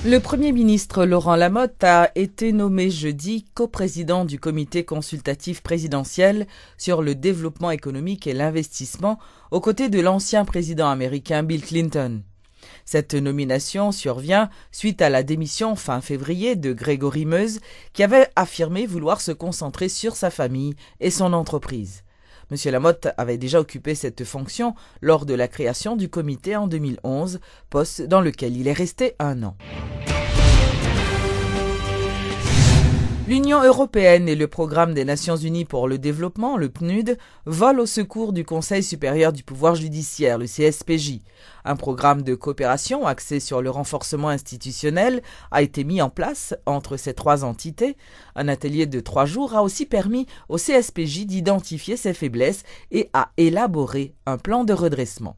Le Premier ministre Laurent Lamotte a été nommé jeudi coprésident du comité consultatif présidentiel sur le développement économique et l'investissement aux côtés de l'ancien président américain Bill Clinton. Cette nomination survient suite à la démission fin février de Grégory Meuse qui avait affirmé vouloir se concentrer sur sa famille et son entreprise. M. Lamotte avait déjà occupé cette fonction lors de la création du comité en 2011, poste dans lequel il est resté 1 an. L'Union européenne et le Programme des Nations unies pour le développement, le PNUD, volent au secours du Conseil supérieur du pouvoir judiciaire, le CSPJ. Un programme de coopération axé sur le renforcement institutionnel a été mis en place entre ces 3 entités. Un atelier de 3 jours a aussi permis au CSPJ d'identifier ses faiblesses et à élaborer un plan de redressement.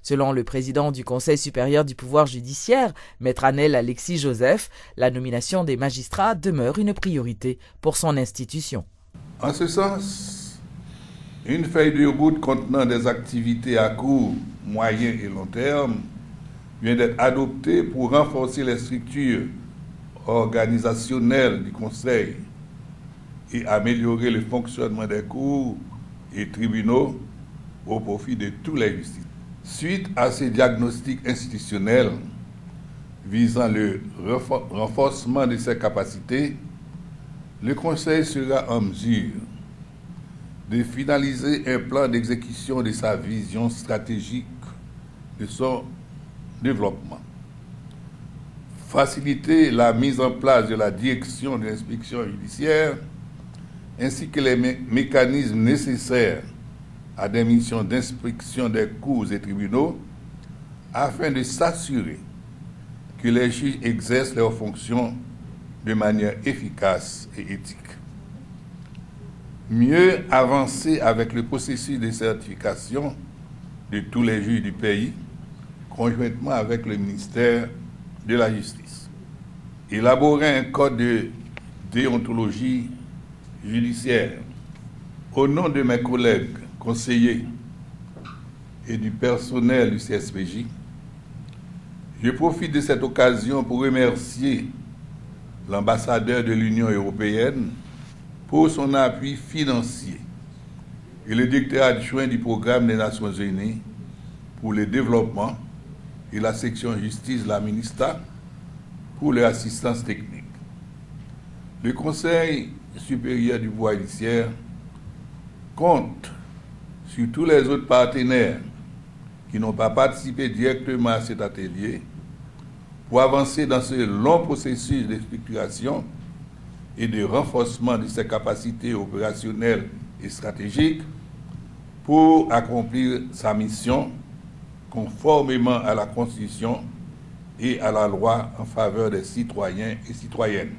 Selon le président du Conseil supérieur du pouvoir judiciaire, Maître Anel Alexis Joseph, la nomination des magistrats demeure une priorité pour son institution. En ce sens, une feuille de route contenant des activités à court, moyen et long terme vient d'être adoptée pour renforcer les structures organisationnelles du Conseil et améliorer le fonctionnement des cours et tribunaux au profit de tous les justiciables. Suite à ces diagnostics institutionnels visant le renforcement de ses capacités, le Conseil sera en mesure de finaliser un plan d'exécution de sa vision stratégique de son développement, faciliter la mise en place de la direction de l'inspection judiciaire ainsi que les mécanismes nécessaires à des missions d'inspection des cours et tribunaux afin de s'assurer que les juges exercent leurs fonctions de manière efficace et éthique. Mieux avancer avec le processus de certification de tous les juges du pays, conjointement avec le ministère de la Justice. Élaborer un code de déontologie judiciaire. Au nom de mes collègues conseillers et du personnel du CSPJ, je profite de cette occasion pour remercier l'ambassadeur de l'Union européenne pour son appui financier et le directeur adjoint du Programme des Nations unies pour le développement et la section justice de la MINUSTAH pour leur assistance technique. Le Conseil supérieur du pouvoir judiciaire compte sur tous les autres partenaires qui n'ont pas participé directement à cet atelier pour avancer dans ce long processus de structuration et de renforcement de ses capacités opérationnelles et stratégiques pour accomplir sa mission conformément à la Constitution et à la loi en faveur des citoyens et citoyennes.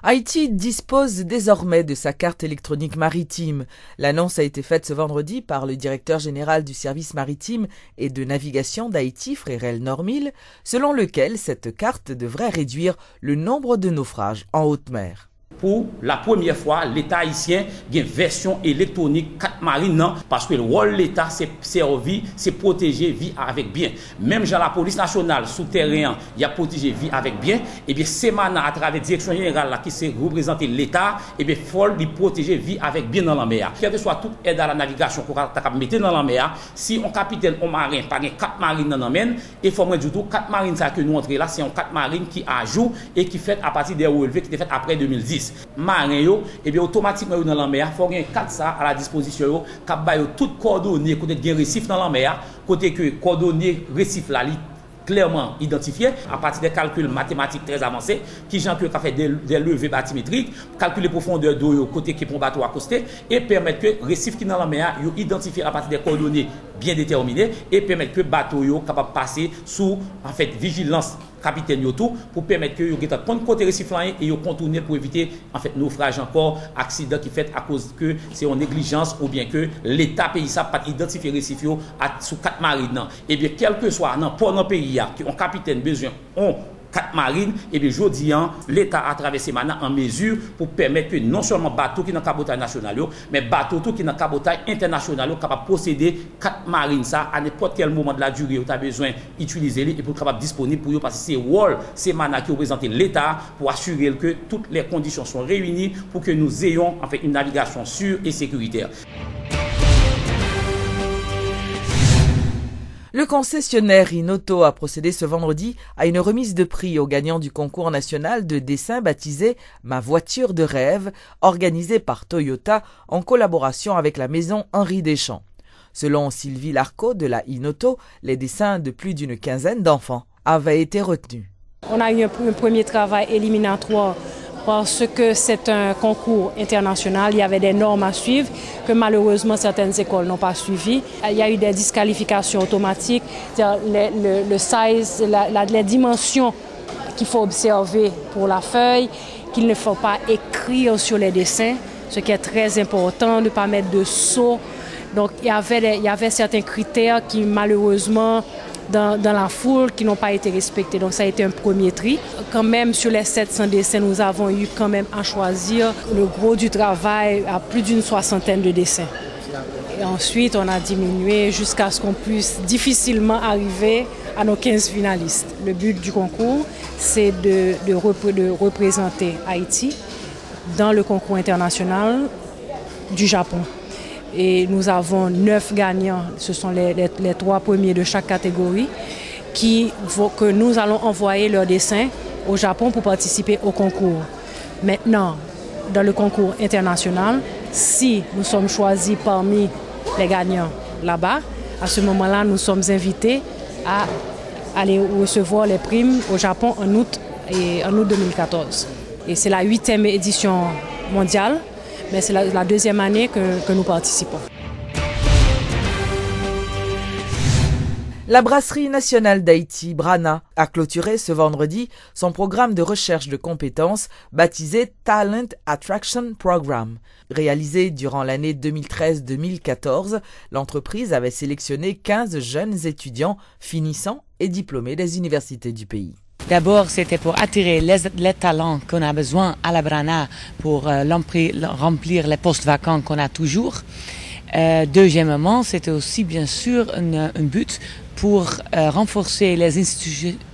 Haïti dispose désormais de sa carte électronique maritime. L'annonce a été faite ce vendredi par le directeur général du service maritime et de navigation d'Haïti, Frérel Normil, selon lequel cette carte devrait réduire le nombre de naufrages en haute mer. Pour la première fois, l'État haïtien a une version électronique 4 marines parce que le rôle de l'État c'est servir, c'est protéger vie avec bien. Même dans la police nationale souterraine, il y a protéger vie avec bien. Et bien c'est maintenant à travers la direction générale là, qui s'est représenté l'État, et bien il faut protéger vie avec bien dans la mer. Quelle que soit toute aide à la navigation qu'on va mettre dans la mer, si un capitaine ou marin pas 4 marines dans la mer, il faut du tout 4 marines ça que nous entrons là, c'est un 4 marines qui a jour et qui fait à partir des relevés qui étaient fait après 2010. Marin yo, et bien automatiquement dans la mer, il faut gagner 4 ça à la disposition qui ba toutes coordonnées côté de récif dans la mer, côté que coordonnées récif là clairement identifié à partir des calculs mathématiques très avancés qui Jean Pierre a fait des levées bathymétriques, calculer profondeur d'eau côté qui pour bateau accosté et permettre que récif qui dans la mer yo identifié à partir des coordonnées bien déterminées et permettre que bateau yo capable passer sous en fait vigilance capitaine yo tout pour permettre que yo geta prendre côté récif là et yo contourner pour éviter en fait naufrage encore accident qui fait à cause que c'est en négligence ou bien que l'état pays ça pas identifier récif yo sous 4 marines et bien quel que soit dans port dans pays qui ont capitaine besoin on Catmarine. Et bien, je dis, l'État a traversé maintenant en mesure pour permettre que non seulement bateaux qui sont dans le cabotage national, mais bateaux qui sont dans le cabotage international, capable de posséder Catmarine ça à n'importe quel moment de la durée où tu as besoin d'utiliser les et pour être capable disponible pour eux parce que c'est rôle, c'est maintenant qui représente l'État pour assurer que toutes les conditions sont réunies pour que nous ayons en fait une navigation sûre et sécuritaire. Le concessionnaire Inoto a procédé ce vendredi à une remise de prix aux gagnants du concours national de dessin baptisé Ma voiture de rêve, organisé par Toyota en collaboration avec la maison Henri Deschamps. Selon Sylvie Larco de la Inoto, les dessins de plus d'une quinzaine d'enfants avaient été retenus. On a eu un premier travail éliminatoire parce que c'est un concours international, il y avait des normes à suivre que malheureusement certaines écoles n'ont pas suivies. Il y a eu des disqualifications automatiques, le size, les dimensions qu'il faut observer pour la feuille, qu'il ne faut pas écrire sur les dessins, ce qui est très important, ne pas mettre de sceaux. Donc il y avait certains critères qui malheureusement dans la foule qui n'ont pas été respectés. Donc ça a été un premier tri. Quand même sur les 700 dessins, nous avons eu quand même à choisir le gros du travail à plus d'une soixantaine de dessins. Et ensuite, on a diminué jusqu'à ce qu'on puisse difficilement arriver à nos 15 finalistes. Le but du concours, c'est de représenter Haïti dans le concours international du Japon. Et nous avons 9 gagnants, ce sont les 3 premiers de chaque catégorie, que nous allons envoyer leurs dessins au Japon pour participer au concours. Maintenant, dans le concours international, si nous sommes choisis parmi les gagnants là-bas, à ce moment-là, nous sommes invités à aller recevoir les primes au Japon en août 2014. Et c'est la 8e édition mondiale. Mais c'est la deuxième année que nous participons. La Brasserie nationale d'Haïti, Brana, a clôturé ce vendredi son programme de recherche de compétences baptisé Talent Attraction Program. Réalisé durant l'année 2013-2014, l'entreprise avait sélectionné 15 jeunes étudiants finissants et diplômés des universités du pays. D'abord, c'était pour attirer les talents qu'on a besoin à la Brana pour remplir les postes vacants qu'on a toujours. Deuxièmement, c'était aussi bien sûr un but pour renforcer les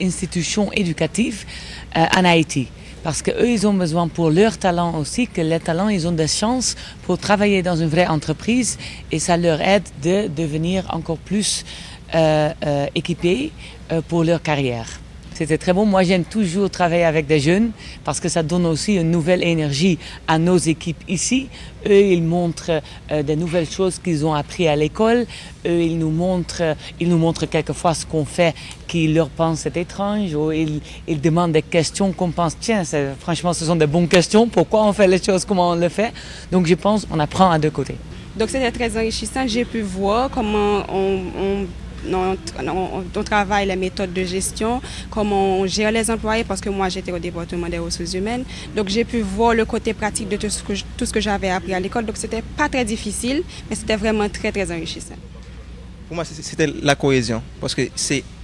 institutions éducatives en Haïti. Parce qu'eux, ils ont besoin pour leurs talents aussi, que les talents, ils ont des chances pour travailler dans une vraie entreprise et ça leur aide de devenir encore plus équipés pour leur carrière. C'était très bon. Moi, j'aime toujours travailler avec des jeunes parce que ça donne aussi une nouvelle énergie à nos équipes ici. Eux, ils montrent des nouvelles choses qu'ils ont appris à l'école. Eux, ils nous montrent quelquefois ce qu'on fait qui leur pense être étrange ou ils demandent des questions qu'on pense, tiens, franchement, ce sont des bonnes questions. Pourquoi on fait les choses, comment on le fait? Donc, je pense qu'on apprend à deux côtés. Donc, c'était très enrichissant. J'ai pu voir comment on travaille les méthodes de gestion, comment on gère les employés, parce que moi j'étais au département des ressources humaines. Donc j'ai pu voir le côté pratique de tout ce que j'avais appris à l'école. Donc c'était pas très difficile, mais c'était vraiment très très enrichissant. Pour moi c'était la cohésion, parce que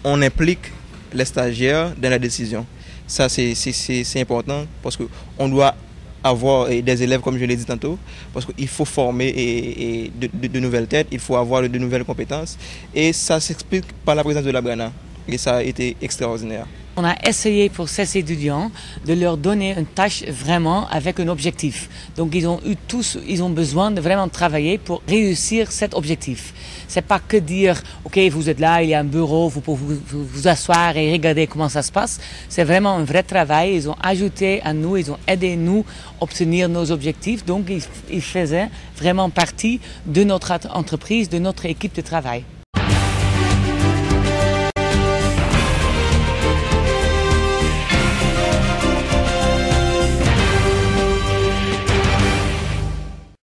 on implique les stagiaires dans la décision. Ça c'est important parce qu'on doit avoir des élèves, comme je l'ai dit tantôt, parce qu'il faut former de nouvelles têtes, il faut avoir de nouvelles compétences. Et ça s'explique par la présence de la Brana. Et ça a été extraordinaire. On a essayé pour ces étudiants de leur donner une tâche vraiment avec un objectif. Donc ils ont besoin de vraiment travailler pour réussir cet objectif. C'est pas que dire, ok, vous êtes là, il y a un bureau, vous pouvez vous asseoir et regarder comment ça se passe. C'est vraiment un vrai travail. Ils ont ajouté à nous, ils ont aidé nous à obtenir nos objectifs. Donc ils faisaient vraiment partie de notre entreprise, de notre équipe de travail.